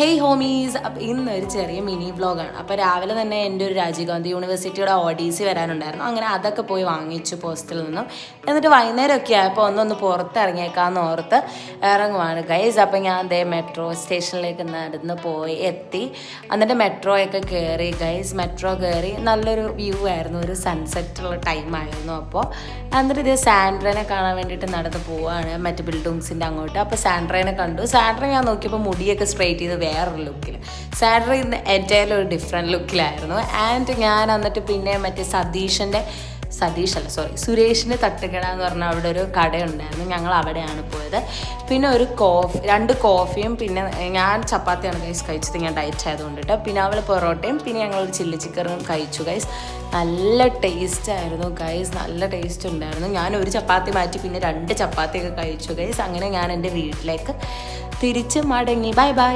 Hey homies, അപ്പോൾ ഇന്നൊരു ചെറിയ മിനി വ്ളോഗാണ്. അപ്പോൾ രാവിലെ തന്നെ എൻ്റെ ഒരു രാജീവ് ഗാന്ധി യൂണിവേഴ്സിറ്റിയുടെ ഓഡീസി വരാനുണ്ടായിരുന്നു. അങ്ങനെ അതൊക്കെ പോയി വാങ്ങിച്ചു പോസ്റ്റിൽ നിന്നും. എന്നിട്ട് വൈകുന്നേരമൊക്കെ ആയപ്പോൾ ഒന്ന് പുറത്തിറങ്ങിയേക്കാമെന്ന് ഓർത്ത് ഇറങ്ങുവാണ് ഗൈസ്. അപ്പോൾ ഞാൻ അതേ മെട്രോ സ്റ്റേഷനിലേക്ക് നടന്ന് പോയി എത്തി. എന്നിട്ട് മെട്രോയൊക്കെ കയറി ഗൈസ്. മെട്രോ കയറി നല്ലൊരു വ്യൂ ആയിരുന്നു, ഒരു സൺസെറ്റുള്ള ടൈമായിരുന്നു. അപ്പോൾ എന്നിട്ട് ഇത് സാൻഡ്രേനെ കാണാൻ വേണ്ടിയിട്ട് നടന്ന് പോവുകയാണ്, മറ്റ് ബിൽഡിങ്സിൻ്റെ അങ്ങോട്ട്. അപ്പോൾ സാൻഡ്രേനെ കണ്ടു. സാൻഡ്രേ ഞാൻ നോക്കിയപ്പോൾ മുടിയൊക്കെ സ്ട്രെയിറ്റ് ചെയ്ത് വേറൊരു ലുക്കിൽ, സാലറി ഇന്ന് എൻ്റെയിലും ഒരു ഡിഫറെൻറ്റ് ലുക്കിലായിരുന്നു. ആൻഡ് ഞാൻ എന്നിട്ട് പിന്നെ മറ്റേ സുരേഷിൻ്റെ തട്ടുകട എന്ന് പറഞ്ഞാൽ അവിടെ ഒരു കടയുണ്ടായിരുന്നു, ഞങ്ങൾ അവിടെയാണ് പോയത്. പിന്നെ ഒരു രണ്ട് കോഫിയും, പിന്നെ ഞാൻ ചപ്പാത്തിയാണ് ഗൈസ് കഴിച്ചത്, ഞാൻ ഡയറ്റ് ആയതുകൊണ്ടിട്ട്. പിന്നെ അവൾ പൊറോട്ടയും, പിന്നെ ഞങ്ങളൊരു ചില്ലി ചിക്കനും കഴിച്ചു ഗൈസ്. നല്ല ടേസ്റ്റ് ആയിരുന്നു ഗൈസ്, നല്ല ടേസ്റ്റ് ഉണ്ടായിരുന്നു. ഞാൻ ഒരു ചപ്പാത്തി മാറ്റി പിന്നെ 2 ചപ്പാത്തിയൊക്കെ കഴിച്ചു ഗൈസ്. അങ്ങനെ ഞാൻ എൻ്റെ വീട്ടിലേക്ക് തിരിച്ച് മടങ്ങി. Bye bye.